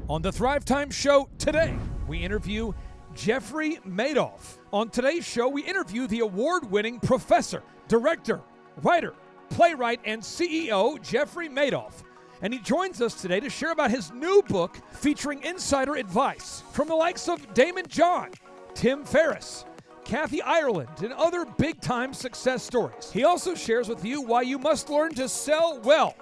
On the Thrive Time Show today, we interview Jeffrey Madoff. On today's show, we interview the award-winning professor, director, writer, playwright, and CEO Jeffrey Madoff. And he joins us today to share about his new book featuring insider advice from the likes of Daymond John, Tim Ferriss, Kathy Ireland, and other big-time success stories. He also shares with you why you must learn to sell well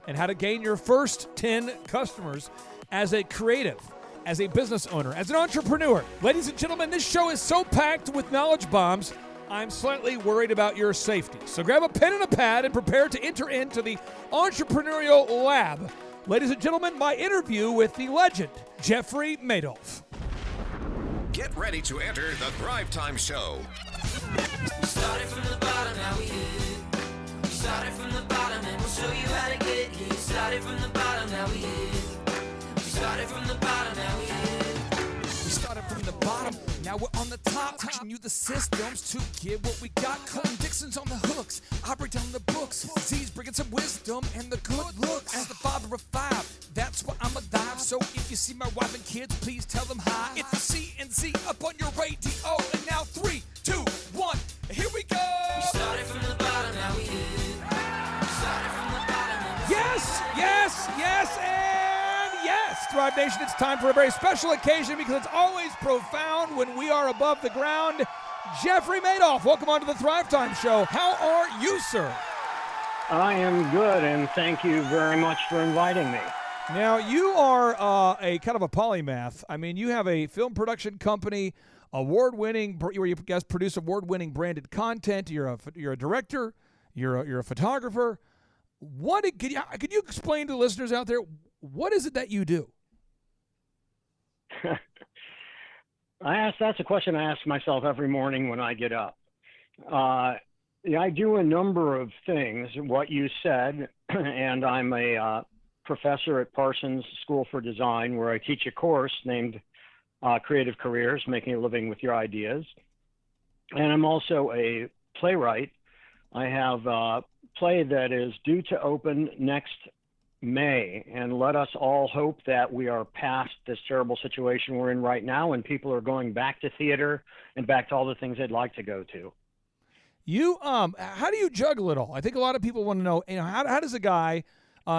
and how to gain your first 10 customers as a creative, as a business owner, as an entrepreneur. Ladies and gentlemen, this show is so packed with knowledge bombs, I'm slightly worried about your safety. So grab a pen and a pad and prepare to enter into the entrepreneurial lab. Ladies and gentlemen, my interview with the legend, Jeffrey Madoff. Get ready to enter the Thrive Time Show. We started from the bottom, now we here. We started from the bottom and we'll show you how to get here. Started from the bottom, now we here. We started from the bottom, now we here. We started from the bottom, now we're on the top. Teaching you the systems to get what we got. Colton Dixon's on the hooks, I break down the books. Z's bringing some wisdom and the good looks. As the father of five, that's what I'm a dive. So if you see my wife and kids, please tell them hi. It's the C&Z up on your radio. And now 3, 2, 1, here we go. We started from the bottom, now we here. We started from the bottom and Yes, yes, yes, and yes. Thrive Nation, it's time for a very special occasion because it's always profound when we are above the ground. Jeffrey Madoff, welcome on to the Thrive Time Show. How are you, sir? I am good, and thank you very much for inviting me. Now, you are a kind of a polymath. I mean, you have a film production company, award-winning, where you guys produce award-winning branded content. You're a director. You're a photographer. Could you explain to the listeners out there, what is it that you do? That's a question I ask myself every morning when I get up. I do a number of things, what you said, and I'm a professor at Parsons School for Design, where I teach a course named Creative Careers, Making a Living with Your Ideas. And I'm also a playwright. I have a play that is due to open next May, and let us all hope that we are past this terrible situation we're in right now and people are going back to theater and back to all the things they'd like to go to. You how do you juggle it all? I think a lot of people want to know, how does a guy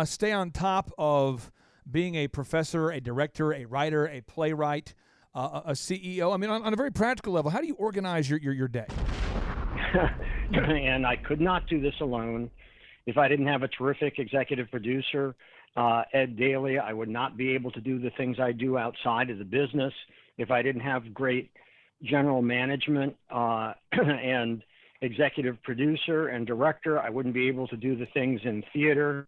stay on top of being a professor, a director, a writer, a playwright, a CEO? I mean, on a very practical level, how do you organize your day? And I could not do this alone. If I didn't have a terrific executive producer, Ed Daly, I would not be able to do the things I do outside of the business. If I didn't have great general management and executive producer and director, I wouldn't be able to do the things in theater.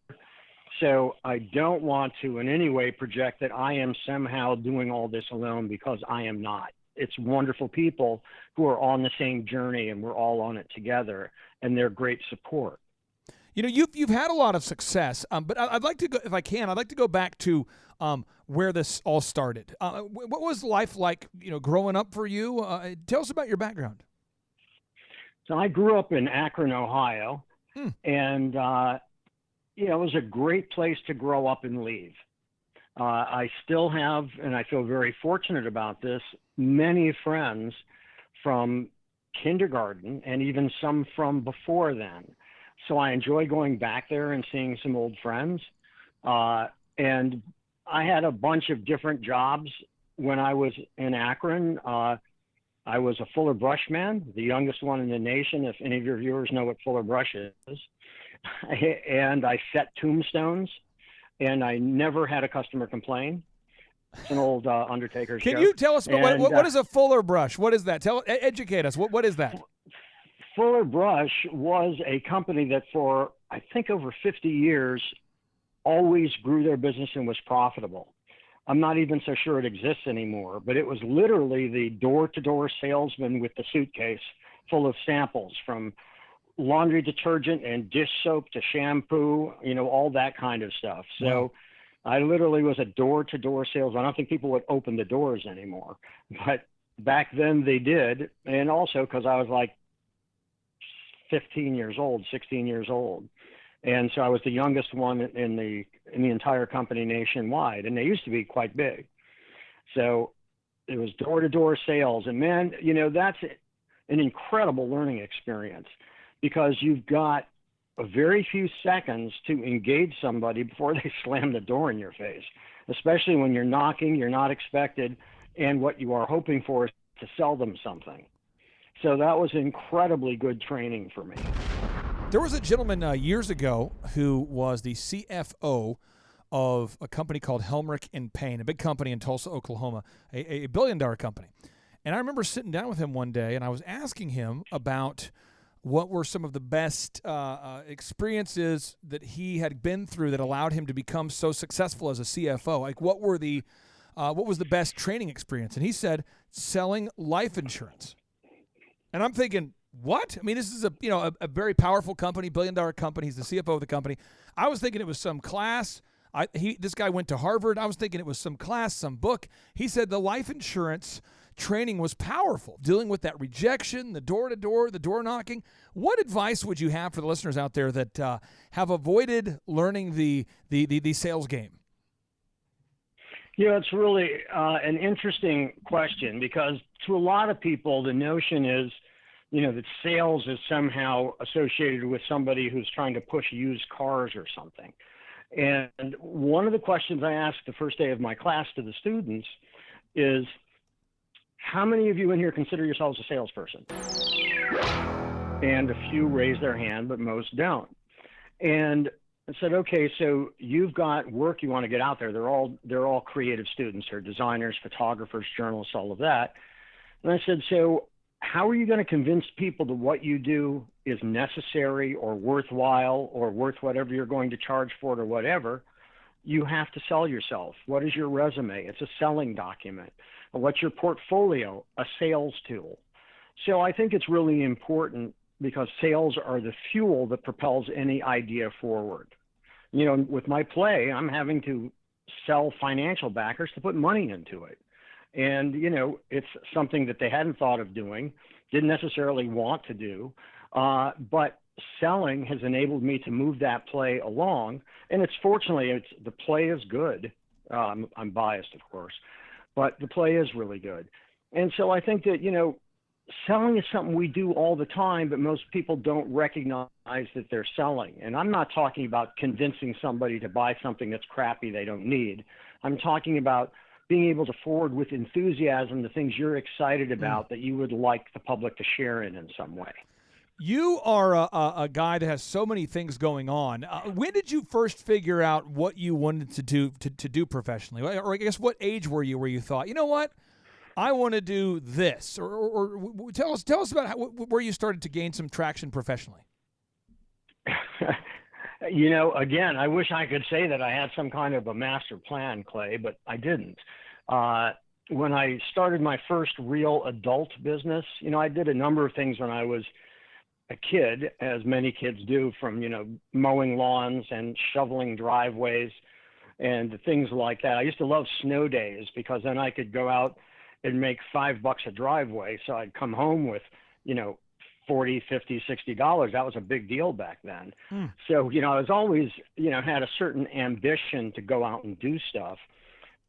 So I don't want to in any way project that I am somehow doing all this alone, because I am not. It's wonderful people who are on the same journey, and we're all on it together, and they're great support. You know, you've had a lot of success, but I'd like to go, if I can, I'd like to go back to where this all started. What was life like, growing up for you? Tell us about your background. So I grew up in Akron, Ohio, and it was a great place to grow up and leave. I still have, and I feel very fortunate about this, many friends from kindergarten and even some from before then. So I enjoy going back there and seeing some old friends. And I had a bunch of different jobs when I was in Akron. I was a Fuller Brush man, the youngest one in the nation, if any of your viewers know what Fuller Brush is. And I set tombstones, and I never had a customer complain. It's an old Undertaker show. Can you tell us what is a Fuller Brush? What is that? Educate us. What is that? Fuller Brush was a company that for, I think, over 50 years always grew their business and was profitable. I'm not even so sure it exists anymore, but it was literally the door-to-door salesman with the suitcase full of samples, from laundry detergent and dish soap to shampoo, all that kind of stuff. So I literally was a door-to-door salesman. I don't think people would open the doors anymore, but back then they did. And also because I was like 15 years old, 16 years old. And so I was the youngest one in the in the entire company nationwide, and they used to be quite big. So it was door-to-door sales. And man, that's an incredible learning experience, because you've got a very few seconds to engage somebody before they slam the door in your face, especially when you're knocking, you're not expected, and what you are hoping for is to sell them something. So that was incredibly good training for me. There was a gentleman years ago who was the CFO of a company called Helmerich & Payne, a big company in Tulsa, Oklahoma, a billion-dollar company. And I remember sitting down with him one day, and I was asking him about what were some of the best experiences that he had been through that allowed him to become so successful as a CFO. Like, what was the best training experience? And he said, selling life insurance. And I'm thinking, what? I mean, this is a very powerful company, billion-dollar company. He's the CFO of the company. I was thinking it was some class. This guy went to Harvard. I was thinking it was some class, some book. He said the life insurance training was powerful, dealing with that rejection, the door-to-door, the door knocking. What advice would you have for the listeners out there that have avoided learning the sales game? It's really an interesting question, because to a lot of people, the notion is, that sales is somehow associated with somebody who's trying to push used cars or something. And one of the questions I asked the first day of my class to the students is, how many of you in here consider yourselves a salesperson? And a few raise their hand, but most don't. And I said, okay, so you've got work you want to get out there. They're all creative students. They're designers, photographers, journalists, all of that. And I said, so how are you going to convince people that what you do is necessary or worthwhile or worth whatever you're going to charge for it or whatever? You have to sell yourself. What is your resume? It's a selling document. What's your portfolio? A sales tool. So I think it's really important, because sales are the fuel that propels any idea forward. With my play, I'm having to sell financial backers to put money into it. And, it's something that they hadn't thought of doing, didn't necessarily want to do, but selling has enabled me to move that play along. And the play is good. I'm biased, of course, but the play is really good. And so I think that, selling is something we do all the time, but most people don't recognize that they're selling. And I'm not talking about convincing somebody to buy something that's crappy they don't need. I'm talking about being able to forward with enthusiasm the things you're excited about that you would like the public to share in some way. You are a guy that has so many things going on. When did you first figure out what you wanted to do professionally? Or I guess, what age were you where you thought, you know what, I want to do this? Or tell us about where you started to gain some traction professionally. Again, I wish I could say that I had some kind of a master plan, Clay, but I didn't. When I started my first real adult business, I did a number of things when I was a kid, as many kids do, from, mowing lawns and shoveling driveways and things like that. I used to love snow days, because then I could go out and make $5 a driveway. So I'd come home with, $40, $50, $60. That was a big deal back then. So, I was always, had a certain ambition to go out and do stuff.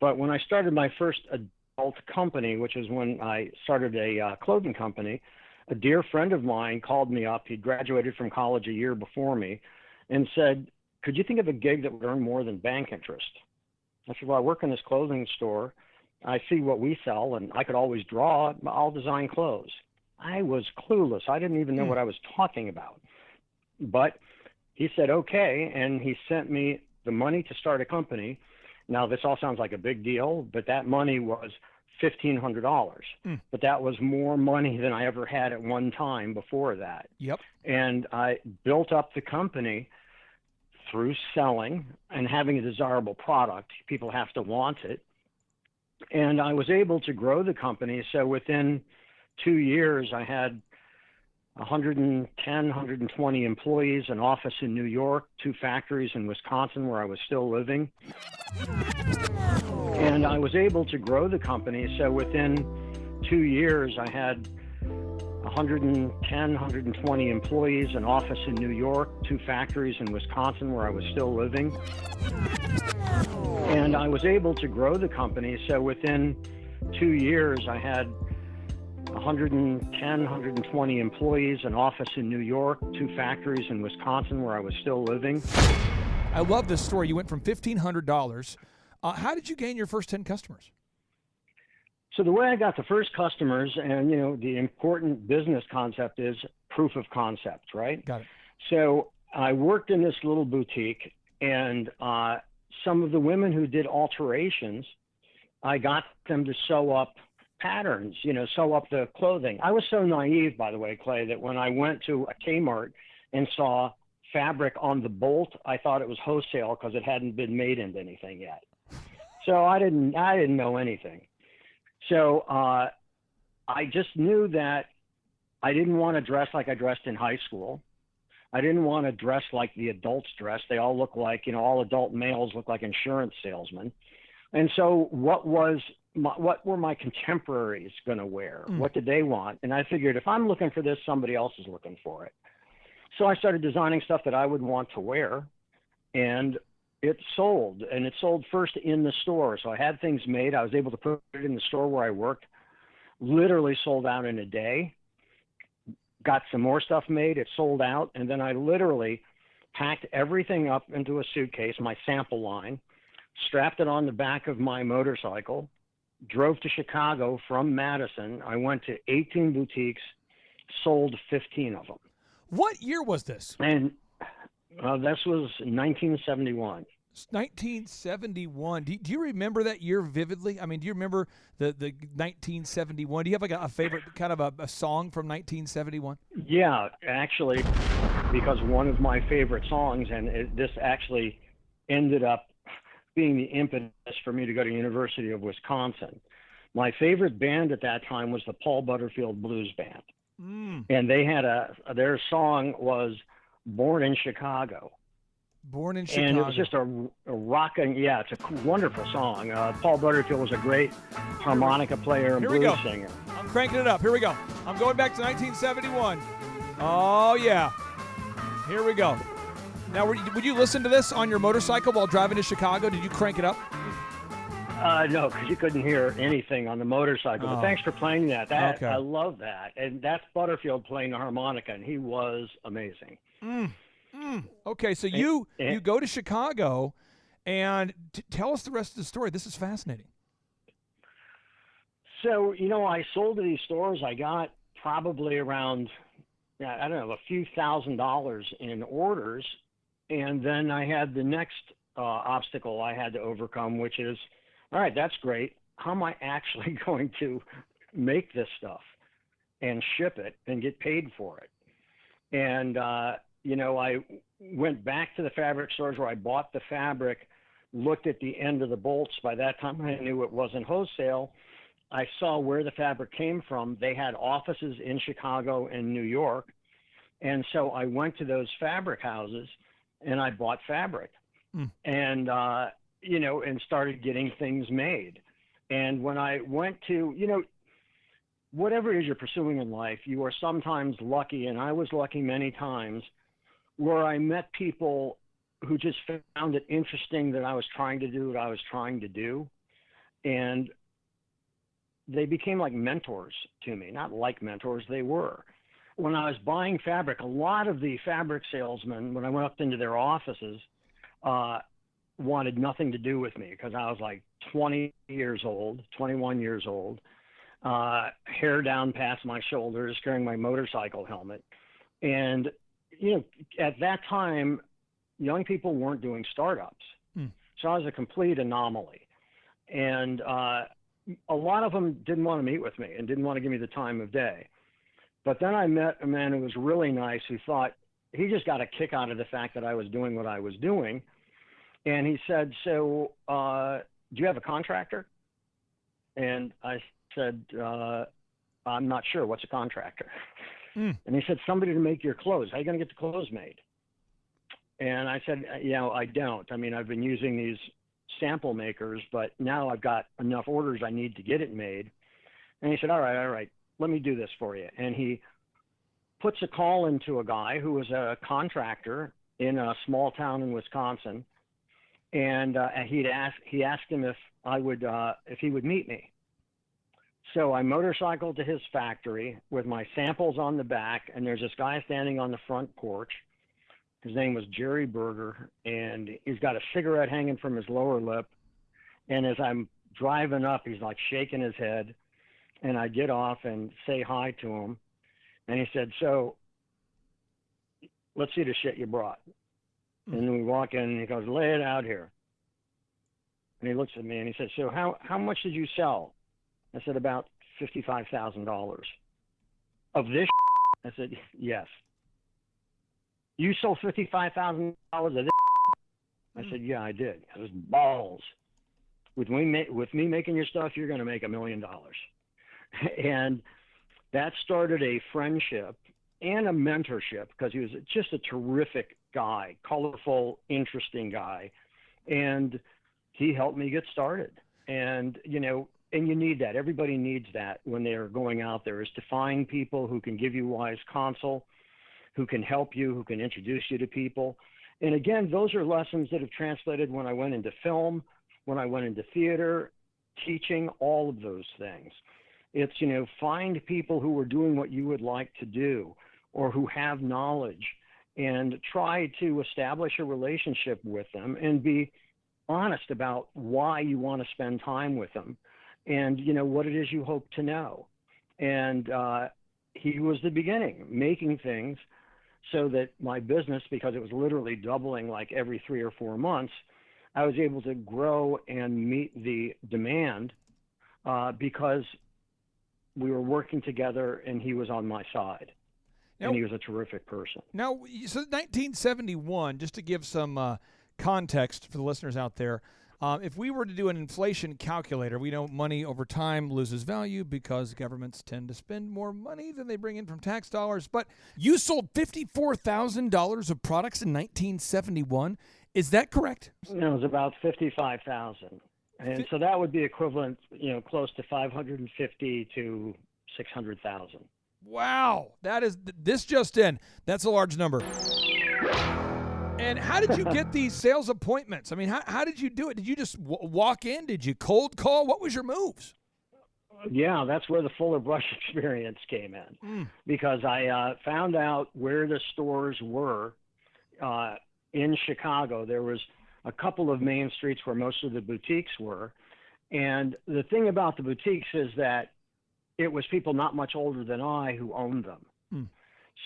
But when I started my first adult company, which is when I started a clothing company, a dear friend of mine called me up. He'd graduated from college a year before me, and said, could you think of a gig that would earn more than bank interest? I said, well, I work in this clothing store. I see what we sell, and I could always draw. I'll design clothes. I was clueless. I didn't even know what I was talking about. But he said, okay, and he sent me the money to start a company. Now, this all sounds like a big deal, but that money was $1,500. But that was more money than I ever had at one time before that. Yep. And I built up the company through selling and having a desirable product. People have to want it. And I was able to grow the company. So within 2 years, I had 110, 120 employees, an office in New York, 2 factories in Wisconsin where I was still living. And I was able to grow the company. So within 2 years, I had 110, 120 employees, an office in New York, 2 factories in Wisconsin where I was still living. And I was able to grow the company. So within 2 years, I had 110, 120 employees, an office in New York, 2 factories in Wisconsin where I was still living. I love this story. You went from $1,500. How did you gain your first 10 customers? So the way I got the first customers, and the important business concept is proof of concept, right? Got it. So I worked in this little boutique, and some of the women who did alterations, I got them to sew up patterns, sew up the clothing. I was so naive, by the way, Clay, that when I went to a Kmart and saw fabric on the bolt, I thought it was wholesale because it hadn't been made into anything yet. So I didn't know anything. So I just knew that I didn't want to dress like I dressed in high school. I didn't want to dress like the adults dress. They all look like, all adult males look like insurance salesmen. And so what were my contemporaries going to wear? What did they want? And I figured if I'm looking for this, somebody else is looking for it. So I started designing stuff that I would want to wear, and it sold. And it sold first in the store. So I had things made. I was able to put it in the store where I worked. Literally sold out in a day. Got some more stuff made. It sold out. And then I literally packed everything up into a suitcase, my sample line, strapped it on the back of my motorcycle, drove to Chicago from Madison. I went to 18 boutiques, sold 15 of them. What year was this? And this was 1971. 1971. Do you remember that year vividly? I mean, do you remember the 1971? Do you have like a favorite kind of a song from 1971? Yeah, actually, because one of my favorite songs, and this actually ended up being the impetus for me to go to University of Wisconsin. My favorite band at that time was the Paul Butterfield Blues Band. And they had their song was Born in Chicago. Born in Chicago. And it was just a rocking, it's a wonderful song. Paul Butterfield was a great harmonica player and blues singer. I'm cranking it up. Here we go. I'm going back to 1971. Oh, yeah. Here we go. Now, would you listen to this on your motorcycle while driving to Chicago? Did you crank it up? No, because you couldn't hear anything on the motorcycle. But thanks for playing that. Okay. I love that. And that's Butterfield playing the harmonica, and he was amazing. Okay, so you go to Chicago, and tell us the rest of the story. This is fascinating. So, I sold to these stores. I got probably around, I don't know, a few $1,000s in orders. And then I had the next obstacle I had to overcome, which is, all right, that's great. How am I actually going to make this stuff and ship it and get paid for it? And, I went back to the fabric stores where I bought the fabric, looked at the end of the bolts. By that time, I knew it wasn't wholesale. I saw where the fabric came from. They had offices in Chicago and New York. And so I went to those fabric houses and I bought fabric and, and started getting things made. And when I went to, whatever it is you're pursuing in life, you are sometimes lucky, and I was lucky many times, where I met people who just found it interesting that I was trying to do what I was trying to do. And they became like mentors to me, not like mentors, they were. When I was buying fabric, a lot of the fabric salesmen, when I went up into their offices, wanted nothing to do with me because I was like 21 years old, hair down past my shoulders, carrying my motorcycle helmet. And, at that time, young people weren't doing startups. So I was a complete anomaly. And a lot of them didn't want to meet with me and didn't want to give me the time of day. But then I met a man who was really nice, who thought he just got a kick out of the fact that I was doing what I was doing. And he said, so do you have a contractor? And I said, I'm not sure. What's a contractor? And he said, somebody to make your clothes. How are you going to get the clothes made? And I said, I don't. I mean, I've been using these sample makers, but now I've got enough orders I need to get it made. And he said, all right, let me do this for you. And he puts a call into a guy who was a contractor in a small town in Wisconsin, and he asked him if he would meet me. So I motorcycled to his factory with my samples on the back, and there's this guy standing on the front porch. His name was Jerry Berger, and he's got a cigarette hanging from his lower lip. And as I'm driving up, he's like shaking his head, and I get off and say hi to him. And he said, "So let's see the shit you brought." And we walk in, and he goes, "Lay it out here." And he looks at me, and he said, "So how much did you sell?" I said, "About $55,000. Of this?" I said, "Yes." "You sold $55,000 of this?" I said, "Yeah, I did." It was balls. With me making your stuff, you're going to make $1 million. And that started a friendship and a mentorship, because he was just a terrific guy, colorful, interesting guy. And he helped me get started. And, and you need that. Everybody needs that when they're going out there, is to find people who can give you wise counsel, who can help you, who can introduce you to people. And again, those are lessons that have translated when I went into film, when I went into theater, teaching, all of those things. It's, find people who are doing what you would like to do, or who have knowledge, and try to establish a relationship with them and be honest about why you want to spend time with them, and what it is you hope to know. And he was the beginning, making things so that my business, because it was literally doubling like every 3 or 4 months, I was able to grow and meet the demand because we were working together, and he was on my side. And he was a terrific person. Now, so 1971, just to give some context for the listeners out there, if we were to do an inflation calculator, we know money over time loses value because governments tend to spend more money than they bring in from tax dollars. But you sold $54,000 of products in 1971. Is that correct? No, it was about 55,000. And so that would be equivalent, close to 550 to 600,000. Wow. That is, this just in, that's a large number. And how did you get these sales appointments? I mean, how did you do it? Did you just walk in? Did you cold call? What was your moves? Yeah, that's where the Fuller Brush experience came in, because I found out where the stores were in Chicago. There was a couple of main streets where most of the boutiques were. And the thing about the boutiques is that it was people not much older than I who owned them.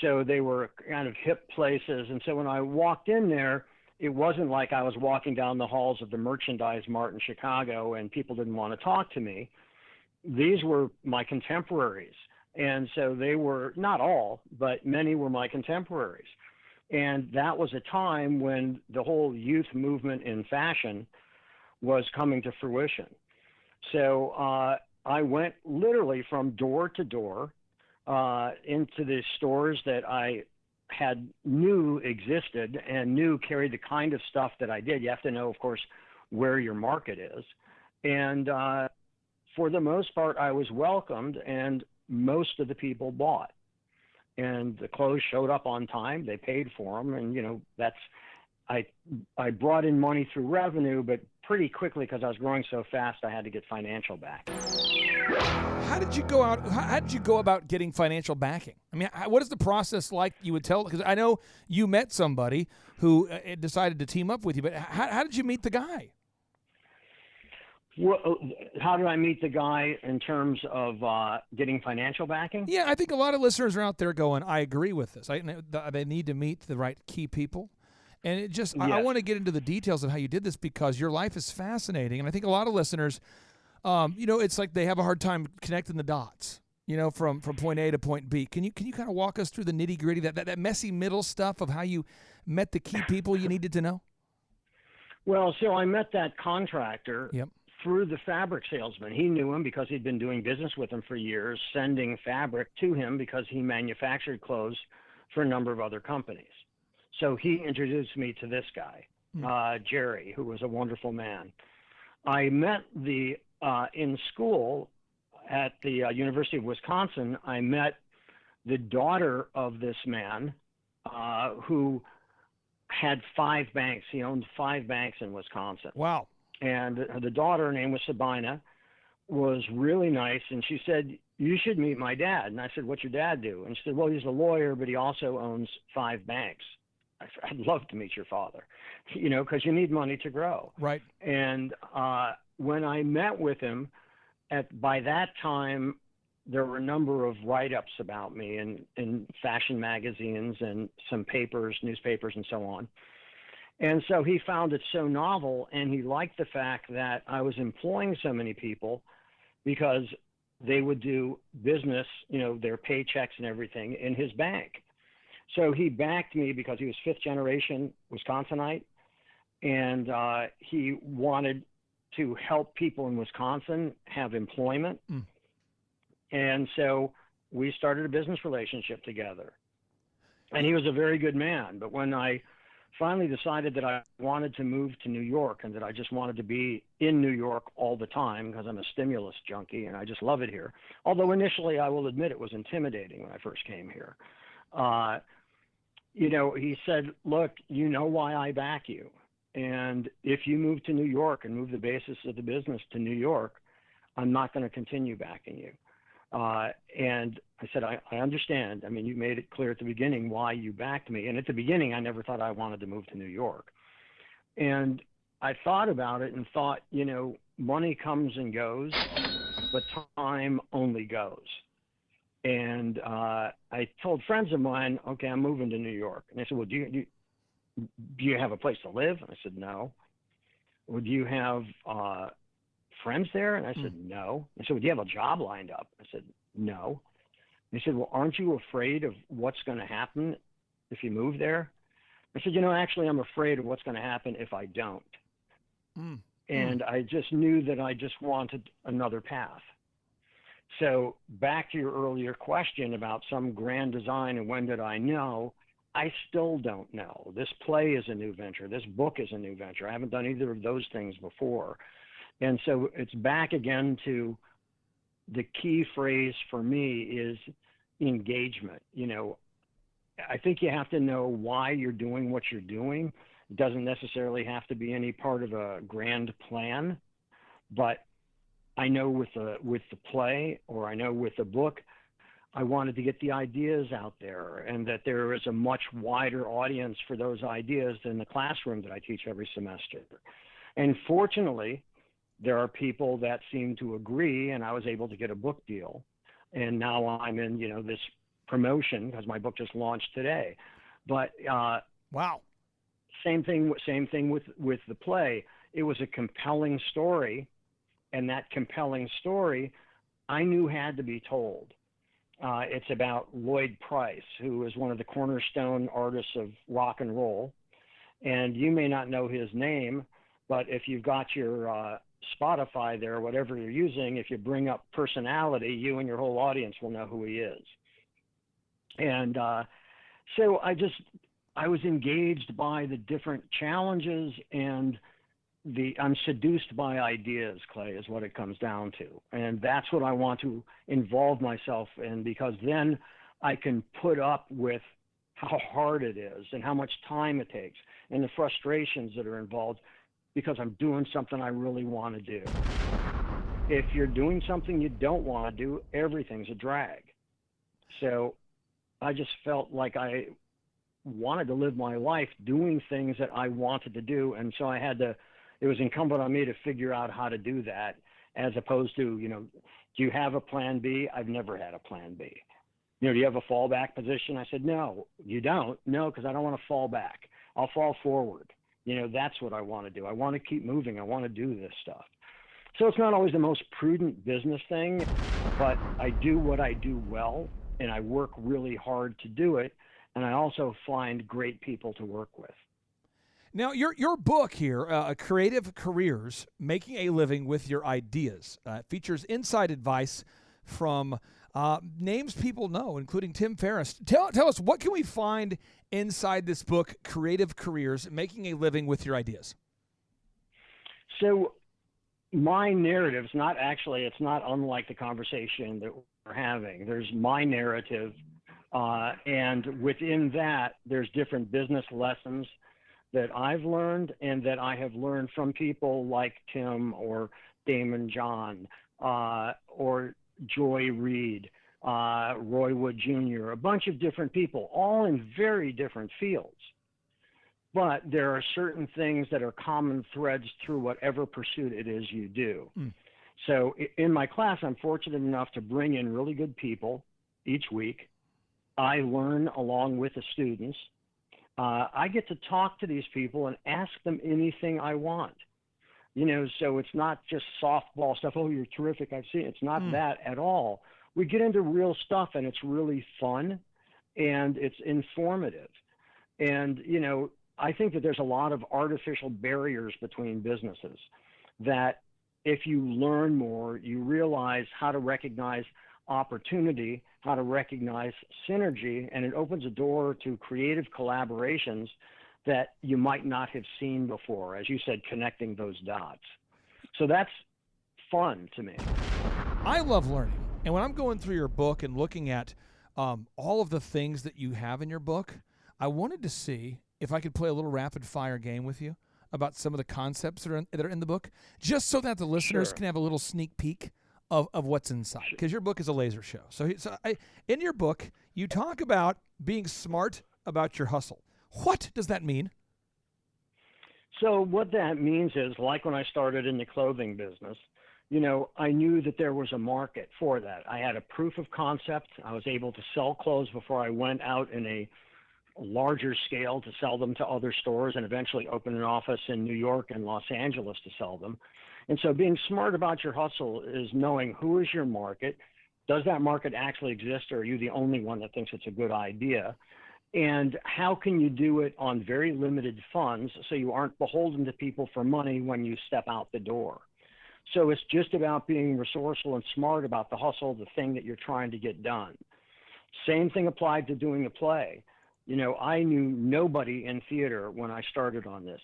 So they were kind of hip places. And so when I walked in there, it wasn't like I was walking down the halls of the Merchandise Mart in Chicago and people didn't want to talk to me. These were my contemporaries. And so they were, not all, but many were my contemporaries. And that was a time when the whole youth movement in fashion was coming to fruition. So I went literally from door to door into the stores that I knew existed and knew carried the kind of stuff that I did. You have to know, of course, where your market is. And for the most part, I was welcomed, and most of the people bought. And the clothes showed up on time. They paid for them. And, I brought in money through revenue, but pretty quickly, because I was growing so fast, I had to get financial backing. How did you go about getting financial backing? I mean, what is the process like? You would tell, because I know you met somebody who decided to team up with you, but how did you meet the guy? Well, how did I meet the guy in terms of getting financial backing? Yeah, I think a lot of listeners are out there going, I agree with this. They need to meet the right key people. And it just, yes. I want to get into the details of how you did this, because your life is fascinating. And I think a lot of listeners, it's like they have a hard time connecting the dots, from point A to point B. Can you kind of walk us through the nitty gritty, that messy middle stuff of how you met the key people you needed to know? Well, so I met that contractor. Yep. Through the fabric salesman. He knew him because he'd been doing business with him for years, sending fabric to him because he manufactured clothes for a number of other companies. So he introduced me to this guy, Jerry, who was a wonderful man. I met in school at the University of Wisconsin. I met the daughter of this man who had 5 banks. He owned 5 banks in Wisconsin. Wow. And the daughter, her name was Sabina, was really nice. And she said, you should meet my dad. And I said, what's your dad do? And she said, well, he's a lawyer, but he also owns 5 banks. I said, I'd love to meet your father, because you need money to grow. Right. And when I met with him, by that time, there were a number of write-ups about me in fashion magazines and some papers, newspapers, and so on. And so he found it so novel, and he liked the fact that I was employing so many people because they would do business, their paychecks and everything in his bank. So he backed me because he was 5th generation Wisconsinite, and he wanted to help people in Wisconsin have employment. Mm. And so we started a business relationship together. And he was a very good man. But when I finally decided that I wanted to move to New York and that I just wanted to be in New York all the time because I'm a stimulus junkie and I just love it here. Although initially, I will admit, it was intimidating when I first came here. He said, look, you know why I back you. And if you move to New York and move the basis of the business to New York, I'm not going to continue backing you. And I said, I understand. I mean, you made it clear at the beginning why you backed me. And at the beginning, I never thought I wanted to move to New York. And I thought about it and thought, money comes and goes, but time only goes. And I told friends of mine, okay, I'm moving to New York. And they said, well, do you have a place to live? And I said, no. Would you have friends there? And I said, no. I said, well, do you have a job lined up? I said, no. They said, well, aren't you afraid of what's going to happen if you move there? I said, actually, I'm afraid of what's going to happen if I don't. And I just knew that I just wanted another path. So back to your earlier question about some grand design and when did I know, I still don't know. This play is a new venture. This book is a new venture. I haven't done either of those things before. And so it's back again to the key phrase for me is engagement. I think you have to know why you're doing what you're doing. It doesn't necessarily have to be any part of a grand plan, but I know with the play, or I know with the book, I wanted to get the ideas out there, and that there is a much wider audience for those ideas than the classroom that I teach every semester. And fortunately, there are people that seem to agree, and I was able to get a book deal. And now I'm in, this promotion because my book just launched today. But wow, same thing with the play. It was a compelling story, and that compelling story I knew had to be told. It's about Lloyd Price, who is one of the cornerstone artists of rock and roll. And you may not know his name, but if you've got your Spotify there, whatever you're using, if you bring up personality, you and your whole audience will know who he is. And so I was engaged by the different challenges, and I'm seduced by ideas, Clay, is what it comes down to. And that's what I want to involve myself in, because then I can put up with how hard it is and how much time it takes and the frustrations that are involved, because I'm doing something I really want to do. If you're doing something you don't want to do, everything's a drag. So I just felt like I wanted to live my life doing things that I wanted to do. And so it was incumbent on me to figure out how to do that, as opposed to, do you have a plan B? I've never had a plan B. Do you have a fallback position? I said, no, you don't. No, because I don't want to fall back. I'll fall forward. That's what I want to do. I want to keep moving. I want to do this stuff. So it's not always the most prudent business thing, but I do what I do well, and I work really hard to do it. And I also find great people to work with. Now, your book here, Creative Careers, Making a Living with Your Ideas, features inside advice from names people know, including Tim Ferriss. Tell us, what can we find inside this book, Creative Careers, Making a Living with Your Ideas? So my narrative it's not unlike the conversation that we're having. There's my narrative And within that, there's different business lessons that I've learned and that I have learned from people like Tim or Daymond John or Joy Reid, Roy Wood Jr., a bunch of different people, all in very different fields. But there are certain things that are common threads through whatever pursuit it is you do. So in my class, I'm fortunate enough to bring in really good people each week. I learn along with the students. I get to talk to these people and ask them anything I want. So it's not just softball stuff. Oh, you're terrific. I've seen it. It's not that at all. We get into real stuff, and it's really fun, and it's informative. And, I think that there's a lot of artificial barriers between businesses that if you learn more, you realize how to recognize opportunity, how to recognize synergy, and it opens a door to creative collaborations that you might not have seen before, as you said, connecting those dots. So that's fun to me. I love learning. And when I'm going through your book and looking at all of the things that you have in your book, I wanted to see if I could play a little rapid fire game with you about some of the concepts that are in the book, just so that the listeners can have a little sneak peek of what's inside, because your book is a laser show. In your book, you talk about being smart about your hustle. What does that mean? So what that means is, like when I started in the clothing business, I knew that there was a market for that. I had a proof of concept. I was able to sell clothes before I went out in a larger scale to sell them to other stores and eventually open an office in New York and Los Angeles to sell them. And so being smart about your hustle is knowing who is your market. Does that market actually exist, or are you the only one that thinks it's a good idea? And how can you do it on very limited funds so you aren't beholden to people for money when you step out the door? So it's just about being resourceful and smart about the hustle, the thing that you're trying to get done. Same thing applied to doing a play. I knew nobody in theater when I started on this.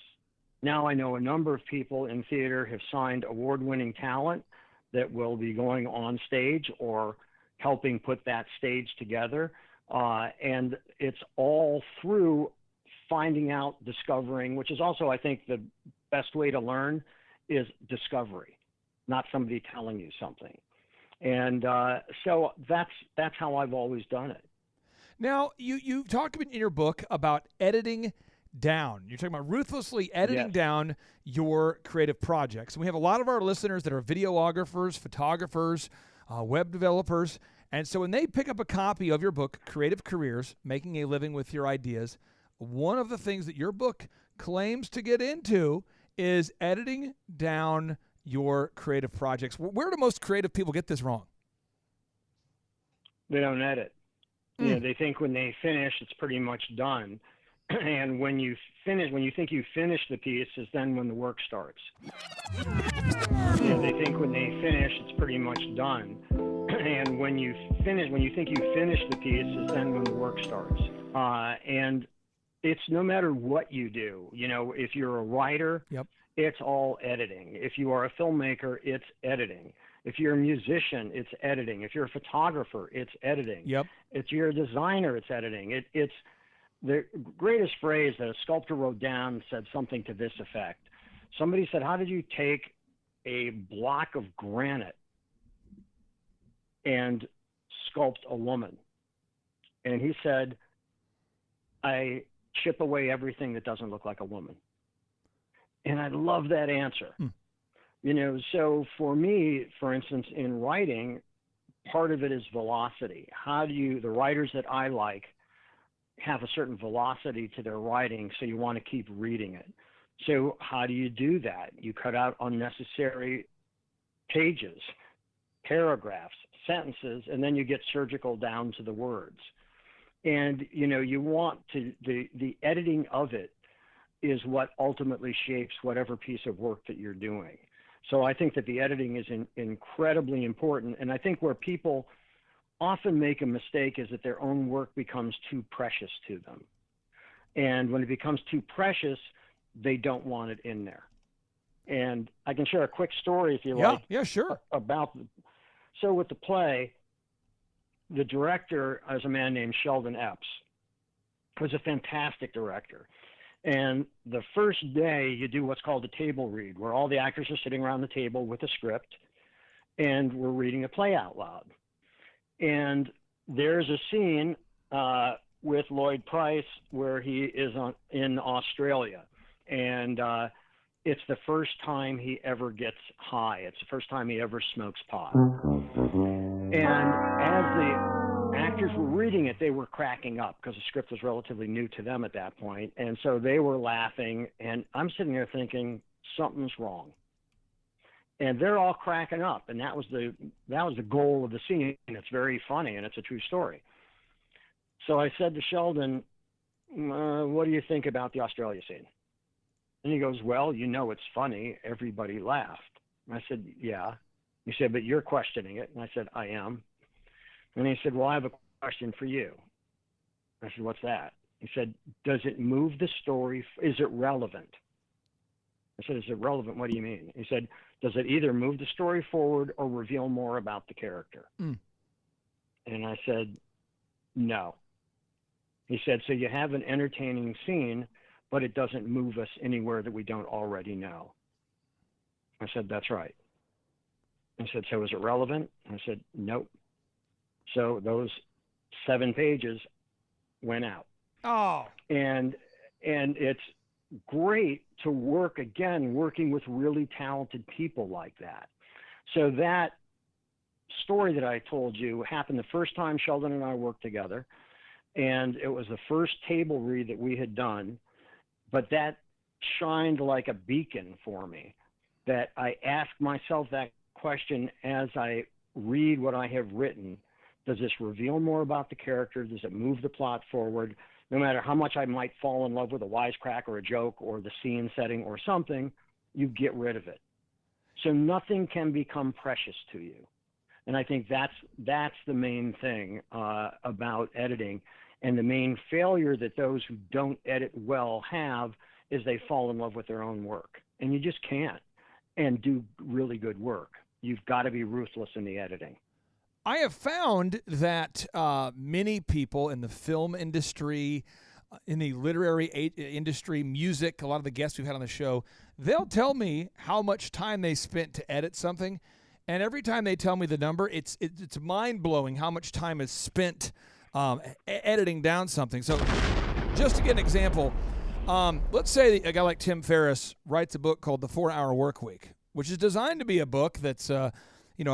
Now I know a number of people in theater have signed award-winning talent that will be going on stage or helping put that stage together. And it's all through finding out, discovering, which is also, I think, the best way to learn is discovery, not somebody telling you something. And so that's how I've always done it. Now, you talk in your book about editing down. You're talking about ruthlessly editing down your creative projects. And we have a lot of our listeners that are videographers, photographers, web developers. And so when they pick up a copy of your book, Creative Careers, Making a Living with Your Ideas, one of the things that your book claims to get into is editing down your creative projects. Where do most creative people get this wrong? They don't edit. They think when they finish, it's pretty much done. And when you think you finish the piece is then when the work starts. They think when they finish, it's pretty much done. And when you think you finish the piece is then when the work starts. And it's no matter what you do. If you're a writer, it's all editing. If you are a filmmaker, it's editing. If you're a musician, it's editing. If you're a photographer, it's editing. If you're a designer, it's editing. It's the greatest phrase that a sculptor wrote down said something to this effect. Somebody said, how did you take a block of granite and sculpt a woman? And he said, I chip away everything that doesn't look like a woman. And I love that answer. So for me, for instance, in writing, part of it is velocity. The writers that I like have a certain velocity to their writing, so you want to keep reading it. So how do you do that? You cut out unnecessary pages, paragraphs, sentences, and then you get surgical down to the words. And, you want to, the editing of it is what ultimately shapes whatever piece of work that you're doing. So I think that the editing is incredibly important. And I think where people often make a mistake is that their own work becomes too precious to them. And when it becomes too precious, they don't want it in there. And I can share a quick story if you like. Yeah, sure. So with the play, the director is a man named Sheldon Epps, who's a fantastic director. And the first day you do what's called a table read, where all the actors are sitting around the table with a script, and we're reading a play out loud. And there's a scene with Lloyd Price where he is in Australia. And it's the first time he ever gets high. It's the first time he ever smokes pot. And as the actors were reading it, they were cracking up because the script was relatively new to them at that point. And so they were laughing, and I'm sitting there thinking, something's wrong. And they're all cracking up, and that was the goal of the scene. And it's very funny, and it's a true story. So I said to Sheldon, what do you think about the Australia scene? And he goes, well, you know, it's funny. Everybody laughed. And I said, yeah. He said, but you're questioning it. And I said, I am. And he said, well, I have a question for you. I said, what's that? He said, does it move the story? Is it relevant? I said, is it relevant? What do you mean? He said, does it either move the story forward or reveal more about the character? And I said, no. He said, so you have an entertaining scene, but it doesn't move us anywhere that we don't already know. I said, that's right. I said, so is it relevant? I said, nope. So those 7 pages went out. Oh. And it's great to working with really talented people like that. So that story that I told you happened the first time Sheldon and I worked together. And it was the first table read that we had done, but that shined like a beacon for me, that I ask myself that question as I read what I have written. Does this reveal more about the character? Does it move the plot forward? No matter how much I might fall in love with a wisecrack or a joke or the scene setting or something, you get rid of it. So nothing can become precious to you. And I think that's the main thing about editing. And the main failure that those who don't edit well have is they fall in love with their own work. And you just can't and do really good work. You've got to be ruthless in the editing. I have found that many people in the film industry, in the literary industry, music, a lot of the guests we've had on the show, they'll tell me how much time they spent to edit something. And every time they tell me the number, it's mind-blowing how much time is spent editing down something. So just to get an example, let's say a guy like Tim Ferriss writes a book called The 4-Hour Workweek, which is designed to be a book that's a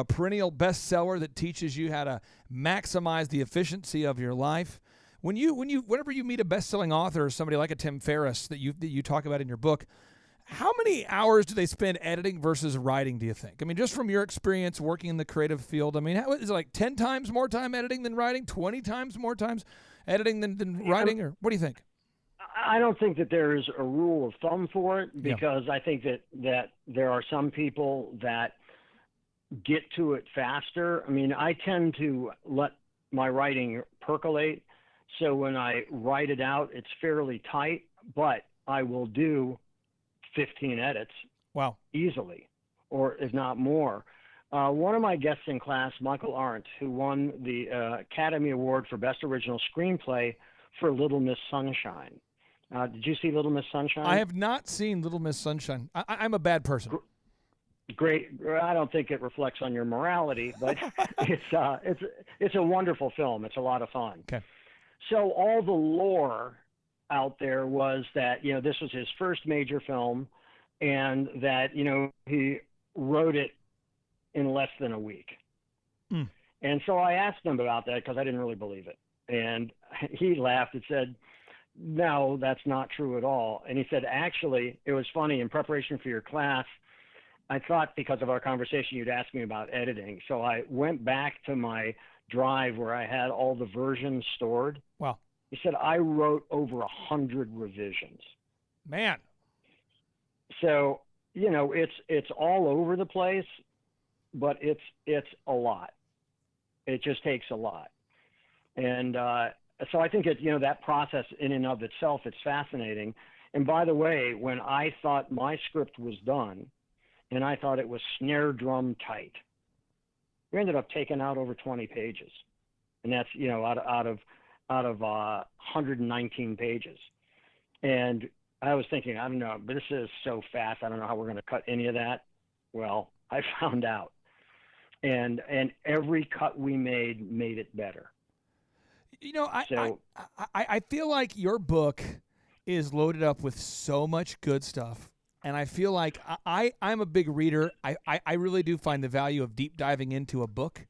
perennial bestseller that teaches you how to maximize the efficiency of your life. Whenever you meet a best-selling author or somebody like a Tim Ferriss that you talk about in your book, how many hours do they spend editing versus writing, do you think? I mean, just from your experience working in the creative field, I mean, is it like 10 times more time editing than writing, 20 times more times editing than writing, or what do you think? I don't think that there is a rule of thumb for it, because I think that there are some people that get to it faster. I mean, I tend to let my writing percolate. So when I write it out, it's fairly tight, but I will do 15 edits. Wow. Easily, or if not more. One of my guests in class, Michael Arndt, who won the Academy Award for Best Original Screenplay for Little Miss Sunshine. Did you see Little Miss Sunshine? I have not seen Little Miss Sunshine. I'm a bad person. Great. I don't think it reflects on your morality, but it's a wonderful film. It's a lot of fun. Okay. So all the lore out there was that, this was his first major film, and that, he wrote it in less than a week. And so I asked him about that because I didn't really believe it. And he laughed and said, no, that's not true at all. And he said, actually, it was funny, in preparation for your class, I thought because of our conversation you'd ask me about editing. So I went back to my drive where I had all the versions stored. Wow. He said, I wrote over 100 revisions. Man. So, it's all over the place, but it's a lot. It just takes a lot. And so I think that process in and of itself, it's fascinating. And by the way, when I thought my script was done and I thought it was snare drum tight, we ended up taking out over 20 pages. and that's out of 119 pages. And I was thinking, I don't know, but this is so fast. I don't know how we're going to cut any of that. Well, I found out, and every cut we made it better. I feel like your book is loaded up with so much good stuff. And I feel like I'm a big reader. I really do find the value of deep diving into a book.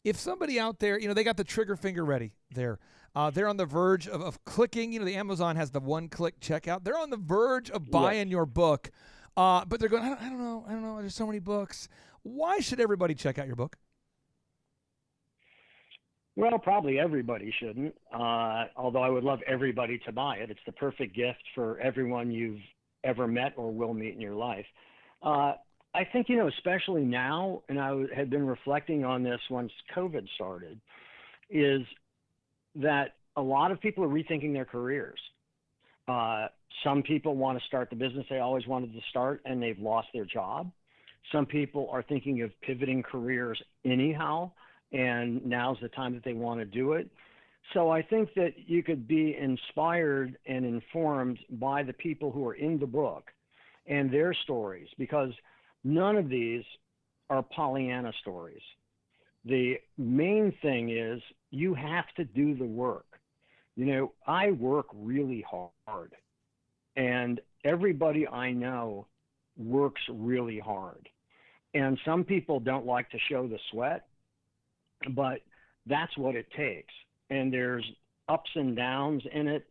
If somebody out there, they got the trigger finger ready there. They're on the verge of clicking. The Amazon has the one-click checkout. They're on the verge of buying your book. But they're going, I don't know. There's so many books. Why should everybody check out your book? Well, probably everybody shouldn't, although I would love everybody to buy it. It's the perfect gift for everyone you've ever met or will meet in your life. I think, especially now, and I had been reflecting on this once COVID started, is that a lot of people are rethinking their careers. Some people want to start the business they always wanted to start and they've lost their job. Some people are thinking of pivoting careers anyhow, and now's the time that they want to do it. So I think that you could be inspired and informed by the people who are in the book and their stories, because none of these are Pollyanna stories. The main thing is you have to do the work. I work really hard, and everybody I know works really hard. And some people don't like to show the sweat, but that's what it takes. And there's ups and downs in it,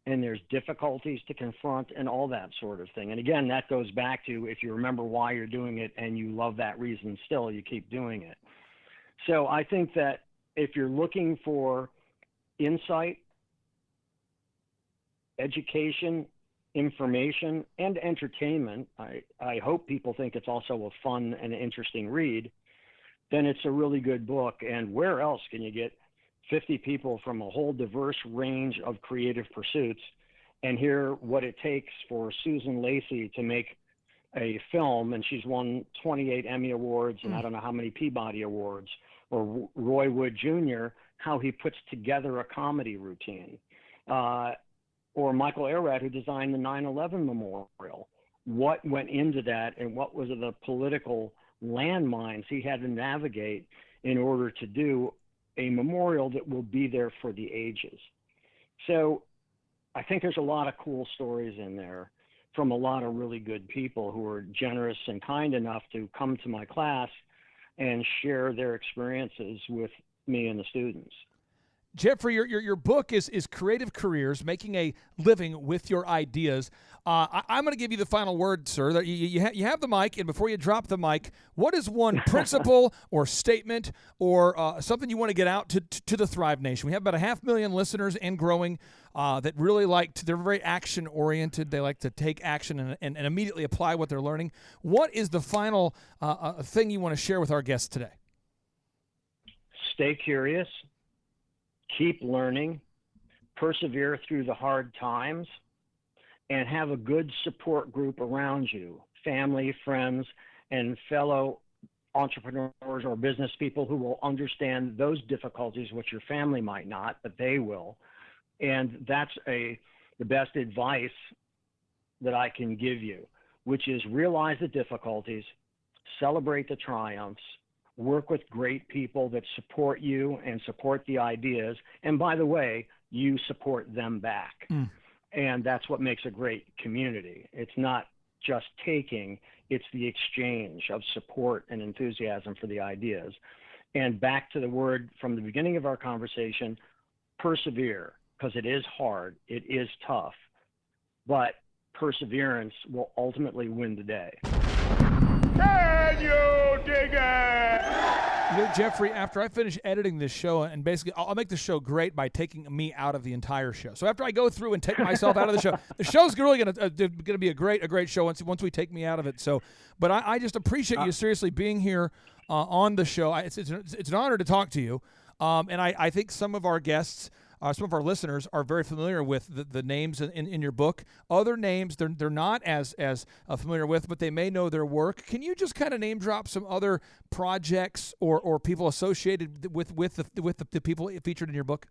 and there's difficulties to confront and all that sort of thing. And again, that goes back to, if you remember why you're doing it and you love that reason still, you keep doing it. So I think that if you're looking for insight, education, information, and entertainment, I hope people think it's also a fun and interesting read, then it's a really good book. And where else can you get 50 people from a whole diverse range of creative pursuits and hear what it takes for Susan Lacey to make a film, and she's won 28 Emmy Awards and I don't know how many Peabody Awards, or Roy Wood Jr., how he puts together a comedy routine, or Michael Ararat, who designed the 9/11 Memorial. What went into that, and what was the political landmines he had to navigate in order to do a memorial that will be there for the ages. So I think there's a lot of cool stories in there from a lot of really good people who are generous and kind enough to come to my class and share their experiences with me and the students. Jeffrey, your book is Creative Careers, Making a Living with Your Ideas. I'm going to give you the final word, sir. You have the mic, and before you drop the mic, what is one principle or statement or something you want to get out to the Thrive Nation? We have about 500,000 listeners and growing that really they're very action-oriented. They like to take action and immediately apply what they're learning. What is the final thing you want to share with our guests today? Stay curious. Keep learning, persevere through the hard times, and have a good support group around you, family, friends, and fellow entrepreneurs or business people who will understand those difficulties, which your family might not, but they will. And that's the best advice that I can give you, which is realize the difficulties, celebrate the triumphs, work with great people that support you and support the ideas. And by the way, you support them back. And that's what makes a great community. It's not just taking, it's the exchange of support and enthusiasm for the ideas. And back to the word from the beginning of our conversation, persevere, because it is hard, it is tough, but perseverance will ultimately win the day. Can you dig it? Jeffrey, after I finish editing this show, and basically I'll make the show great by taking me out of the entire show. So after I go through and take myself out of the show's really going to be a great show once we take me out of it. So, but I just appreciate you seriously being here on the show. It's an honor to talk to you, and I think some of our guests some of our listeners are very familiar with the names in your book. Other names they're not as familiar with, but they may know their work. Can you just kind of name drop some other projects or people associated with the people featured in your book?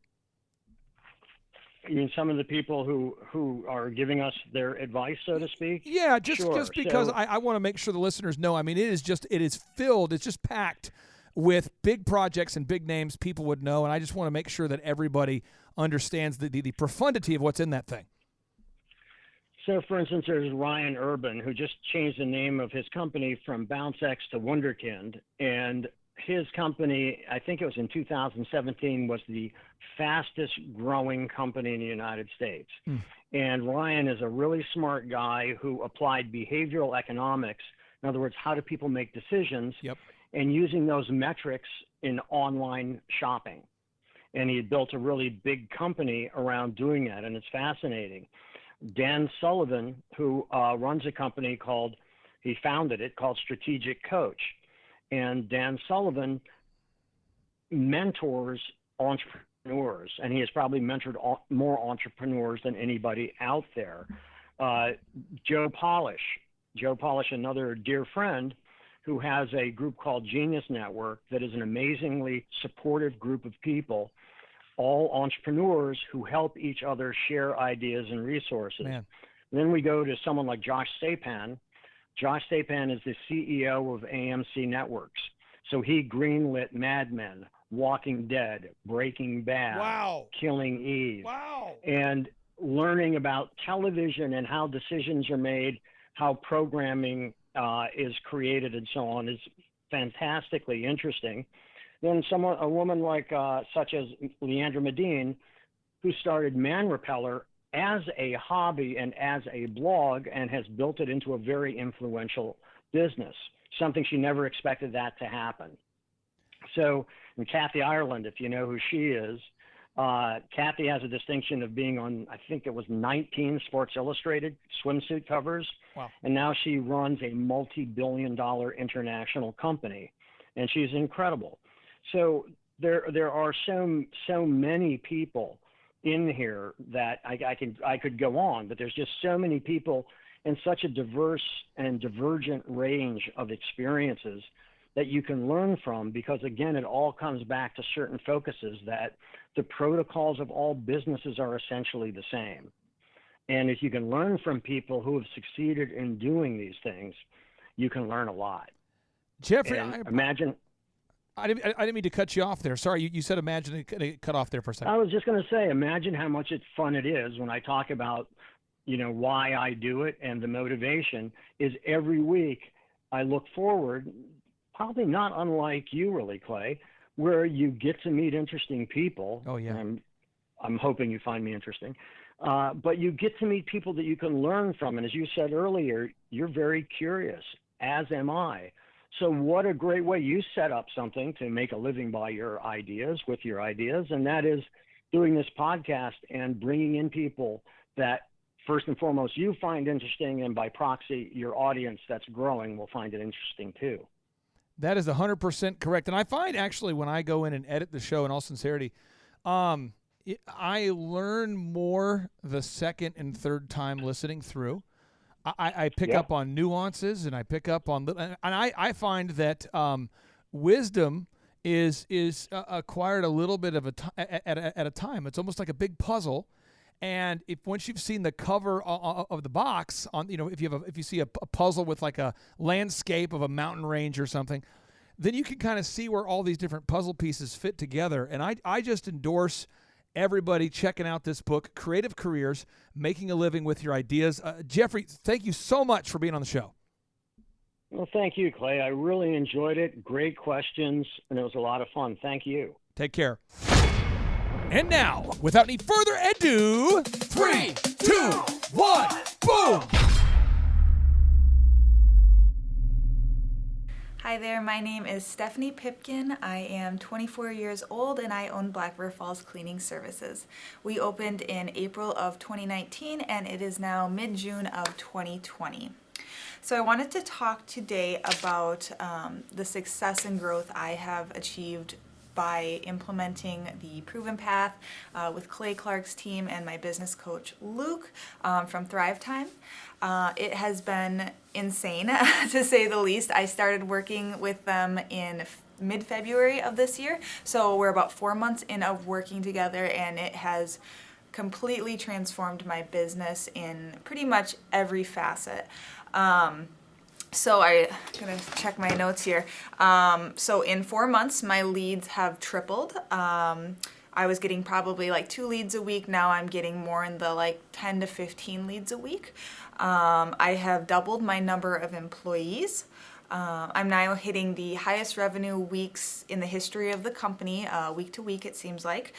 You mean some of the people who are giving us their advice, so to speak? Yeah, just because So, I want to make sure the listeners know. I mean, it is filled. It's just packed with big projects and big names people would know, and I just want to make sure that everybody understands the profundity of what's in that thing. so, for instance, there's Ryan Urban, who just changed the name of his company from BounceX to Wunderkind, and his company, I think it was in 2017, was the fastest growing company in the United States. And Ryan is a really smart guy who applied behavioral economics. In other words, how do people make decisions? Yep. And using those metrics in online shopping. And he had built a really big company around doing that, and it's fascinating. Dan Sullivan, who runs a company he founded it called Strategic Coach. And Dan Sullivan mentors entrepreneurs, and he has probably mentored more entrepreneurs than anybody out there. Joe Polish, another dear friend, who has a group called Genius Network that is an amazingly supportive group of people, all entrepreneurs who help each other share ideas and resources. Man. Then we go to someone like Josh Sapan. Josh Sapan is the CEO of AMC Networks. So he greenlit Mad Men, Walking Dead, Breaking Bad, Wow. Killing Eve. Wow. And learning about television and how decisions are made, how programming is created and so on is fantastically interesting. Then a woman like such as Leandra Medine, who started Man Repeller as a hobby and as a blog and has built it into a very influential business, something she never expected that to happen. So, and Kathy Ireland, if you know who she is, Kathy has a distinction of being on, I think it was 19 Sports Illustrated swimsuit covers. Wow. And now she runs a multi-billion-dollar international company, and she's incredible. So there are so many people in here that I could go on, but there's just so many people and such a diverse and divergent range of experiences that you can learn from, because again, it all comes back to certain focuses that the protocols of all businesses are essentially the same. And if you can learn from people who have succeeded in doing these things, you can learn a lot. Jeffrey, imagine. I didn't mean to cut you off there. Sorry, you said imagine, it cut off there for a second. I was just going to say, imagine how much fun it is when I talk about, why I do it, and the motivation is every week I look forward, probably not unlike you really, Clay, where you get to meet interesting people. Oh, yeah. I'm hoping you find me interesting. But you get to meet people that you can learn from. And as you said earlier, you're very curious, as am I. So what a great way. You set up something to make a living by your ideas, with your ideas, and that is doing this podcast and bringing in people that, first and foremost, you find interesting, and by proxy, your audience that's growing will find it interesting too. That is 100% correct. And I find actually when I go in and edit the show, in all sincerity, I learn more the second and third time listening through. I pick up on nuances, and I pick up on, and I find that wisdom is acquired a little bit of at a time. It's almost like a big puzzle. And once you've seen the cover of the box, if you see a puzzle with like a landscape of a mountain range or something, then you can kind of see where all these different puzzle pieces fit together. And I just endorse everybody checking out this book, Creative Careers, Making a Living with Your Ideas. Jeffrey, thank you so much for being on the show. Well, thank you, Clay. I really enjoyed it. Great questions, and it was a lot of fun. Thank you. Take care. And now, without any further ado, 3, 2, 1, boom! Hi there, my name is Stephanie Pipkin. I am 24 years old and I own Black River Falls Cleaning Services. We opened in April of 2019 and it is now mid-June of 2020. So I wanted to talk today about the success and growth I have achieved by implementing the Proven Path with Clay Clark's team and my business coach Luke from Thrive Time. It has been insane to say the least. I started working with them in mid-February of this year, so we're about 4 months in of working together, and it has completely transformed my business in pretty much every facet. So I'm gonna check my notes here. So in 4 months, my leads have tripled. I was getting probably like 2 leads a week. Now I'm getting more in the like 10 to 15 leads a week. I have doubled my number of employees. I'm now hitting the highest revenue weeks in the history of the company, week to week it seems like.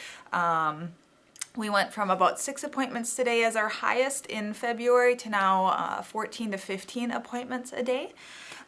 We went from about 6 appointments today as our highest in February to now 14 to 15 appointments a day.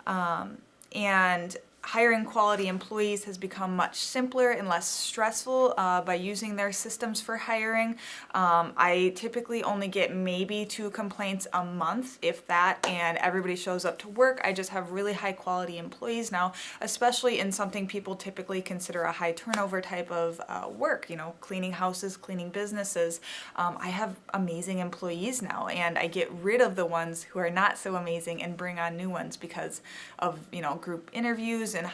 And hiring quality employees has become much simpler and less stressful by using their systems for hiring. I typically only get maybe 2 complaints a month, if that, and everybody shows up to work. I just have really high quality employees now, especially in something people typically consider a high turnover type of work, you know, cleaning houses, cleaning businesses. I have amazing employees now, and I get rid of the ones who are not so amazing and bring on new ones because of, you know, group interviews and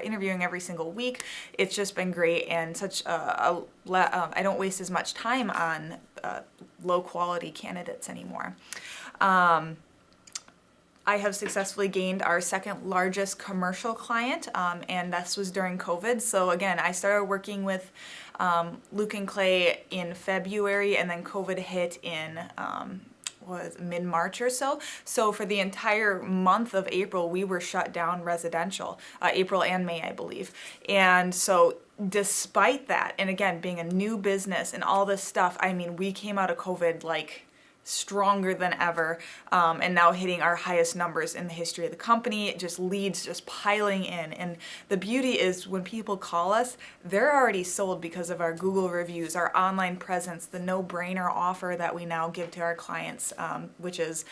interviewing every single week. It's just been great, and such I don't waste as much time on low quality candidates anymore. I have successfully gained our second largest commercial client, and this was during COVID. So again, I started working with Luke and Clay in February, and then COVID hit in was mid-March or so. So for the entire month of April, we were shut down residential, April and May, I believe. And so despite that, and again, being a new business and all this stuff, I mean, we came out of COVID like stronger than ever, and now hitting our highest numbers in the history of the company, just leads just piling in. And the beauty is when people call us, they're already sold because of our Google reviews, our online presence, the no-brainer offer that we now give to our clients, which is,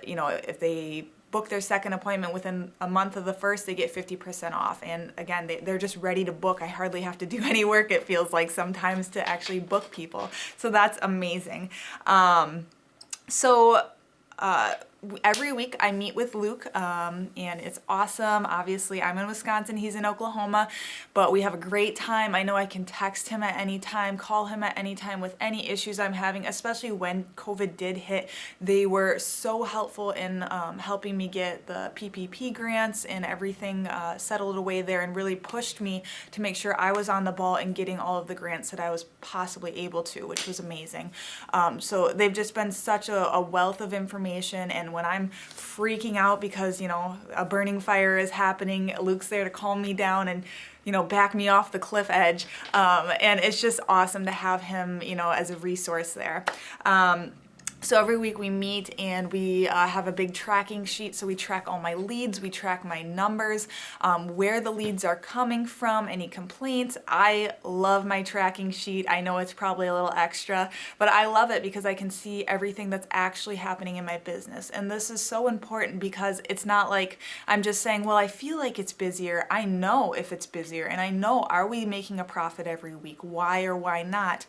you know, if they book their second appointment within a month of the first, they get 50% off. And again, they're just ready to book. I hardly have to do any work, it feels like sometimes, to actually book people. So that's amazing. Every week I meet with Luke, and it's awesome. Obviously, I'm in Wisconsin, he's in Oklahoma, but we have a great time. I know I can text him at any time, call him at any time with any issues I'm having, especially when COVID did hit. They were so helpful in helping me get the PPP grants and everything settled away there, and really pushed me to make sure I was on the ball and getting all of the grants that I was possibly able to, which was amazing. So they've just been such a wealth of information, and when I'm freaking out because, you know, a burning fire is happening, Luke's there to calm me down and, you know, back me off the cliff edge. And it's just awesome to have him, you know, as a resource there. So every week we meet and we have a big tracking sheet. So we track all my leads, we track my numbers, where the leads are coming from, any complaints. I love my tracking sheet. I know it's probably a little extra, but I love it because I can see everything that's actually happening in my business. And this is so important because it's not like I'm just saying, well, I feel like it's busier. I know if it's busier, and I know, are we making a profit every week? Why or why not?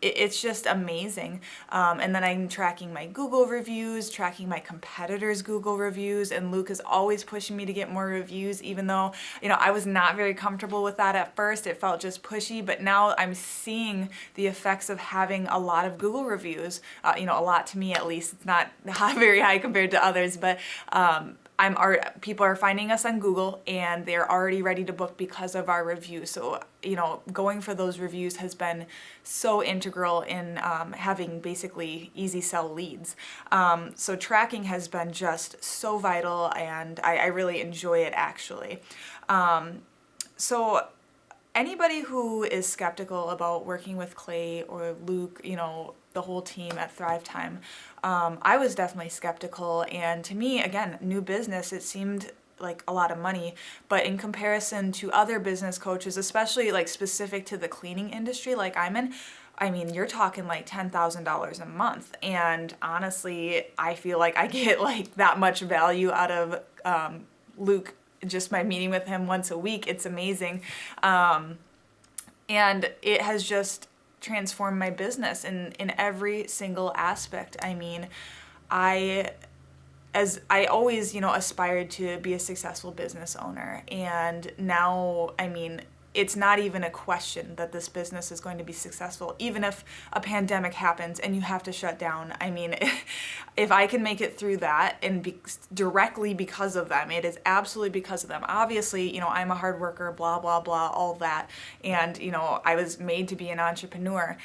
It's just amazing. And then I'm tracking my Google reviews, tracking my competitors' Google reviews, and Luke is always pushing me to get more reviews, even though, you know, I was not very comfortable with that at first. It felt just pushy, but now I'm seeing the effects of having a lot of Google reviews, you know, a lot to me at least. It's not very high compared to others, but people are finding us on Google and they're already ready to book because of our reviews. So, you know, going for those reviews has been so integral in having basically easy sell leads. So tracking has been just so vital, and I really enjoy it actually. So anybody who is skeptical about working with Clay or Luke, you know, the whole team at Thrive Time, I was definitely skeptical, and to me, again, new business, it seemed like a lot of money, but in comparison to other business coaches, especially like specific to the cleaning industry like I'm in, I mean, you're talking like $10,000 a month, and honestly, I feel like I get like that much value out of Luke just by meeting with him once a week. It's amazing. And it has just transformed my business in every single aspect. I mean, I always, aspired to be a successful business owner. And now, I mean, it's not even a question that this business is going to be successful, even if a pandemic happens and you have to shut down. I mean, if I can make it through that and directly because of them, it is absolutely because of them. Obviously, I'm a hard worker, blah, blah, blah, all that. And, I was made to be an entrepreneur.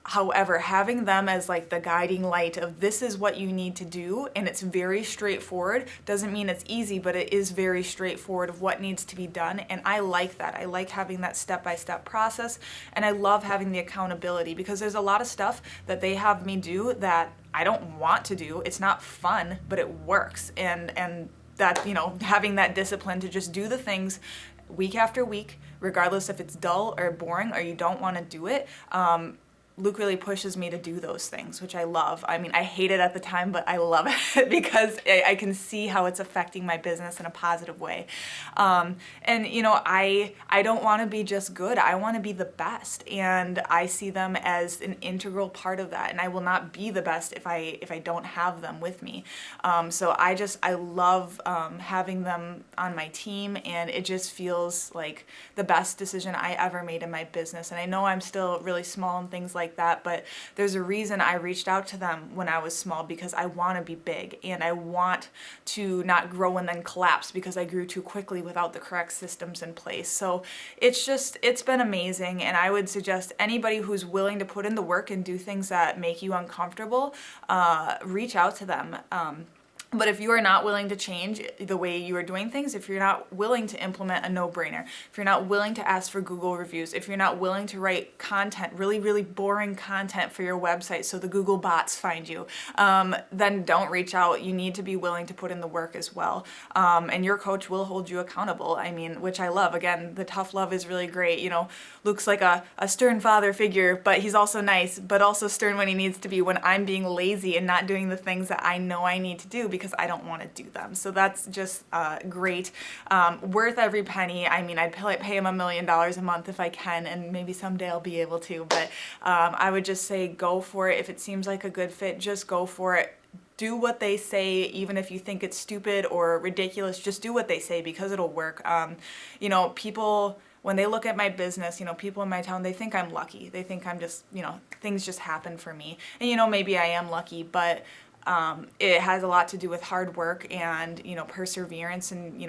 However, having them as like the guiding light of this is what you need to do, and it's very straightforward, doesn't mean it's easy, but it is very straightforward of what needs to be done. And I like that. I like having that step-by-step process, and I love having the accountability, because there's a lot of stuff that they have me do that I don't want to do. It's not fun, but it works. And that, having that discipline to just do the things week after week, regardless if it's dull or boring or you don't want to do it, Luke really pushes me to do those things, which I love. I mean, I hate it at the time, but I love it because I can see how it's affecting my business in a positive way. And, I don't want to be just good. I want to be the best. And I see them as an integral part of that. And I will not be the best if I don't have them with me. So I love having them on my team, and it just feels like the best decision I ever made in my business. And I know I'm still really small and things like that, but there's a reason I reached out to them when I was small, because I want to be big and I want to not grow and then collapse because I grew too quickly without the correct systems in place. So it's been amazing, and I would suggest anybody who's willing to put in the work and do things that make you uncomfortable, reach out to them. But if you are not willing to change the way you are doing things, if you're not willing to implement a no-brainer, if you're not willing to ask for Google reviews, if you're not willing to write content, really, really boring content for your website so the Google bots find you, then don't reach out. You need to be willing to put in the work as well. And your coach will hold you accountable. I mean, which I love. Again, the tough love is really great. Luke's like a stern father figure, but he's also nice, but also stern when he needs to be, when I'm being lazy and not doing the things that I know I need to do because I don't want to do them. So that's just great. Worth every penny. I mean, I'd pay him $1 million a month if I can, and maybe someday I'll be able to. But I would just say go for it. If it seems like a good fit, just go for it. Do what they say, even if you think it's stupid or ridiculous. Just do what they say, because it'll work. People, when they look at my business, people in my town, they think I'm lucky. They think I'm just, things just happen for me. And, maybe I am lucky, but it has a lot to do with hard work and, perseverance and,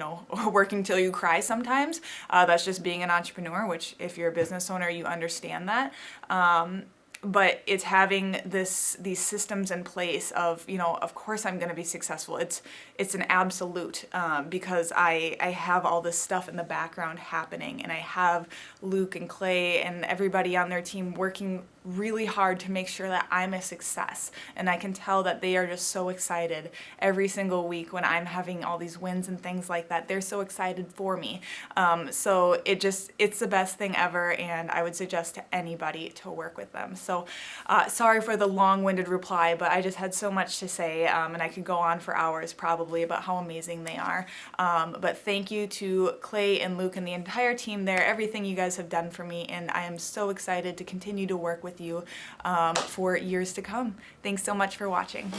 working till you cry sometimes. That's just being an entrepreneur, which if you're a business owner, you understand that. But it's having these systems in place of, of course I'm going to be successful. It's an absolute, because I have all this stuff in the background happening, and I have Luke and Clay and everybody on their team working really hard to make sure that I'm a success. And I can tell that they are just so excited every single week when I'm having all these wins and things like that. They're so excited for me. So it's the best thing ever, and I would suggest to anybody to work with them. So sorry for the long-winded reply, but I just had so much to say, and I could go on for hours probably about how amazing they are. But thank you to Clay and Luke and the entire team there, everything you guys have done for me, and I am so excited to continue to work with you for years to come. Thanks so much for watching.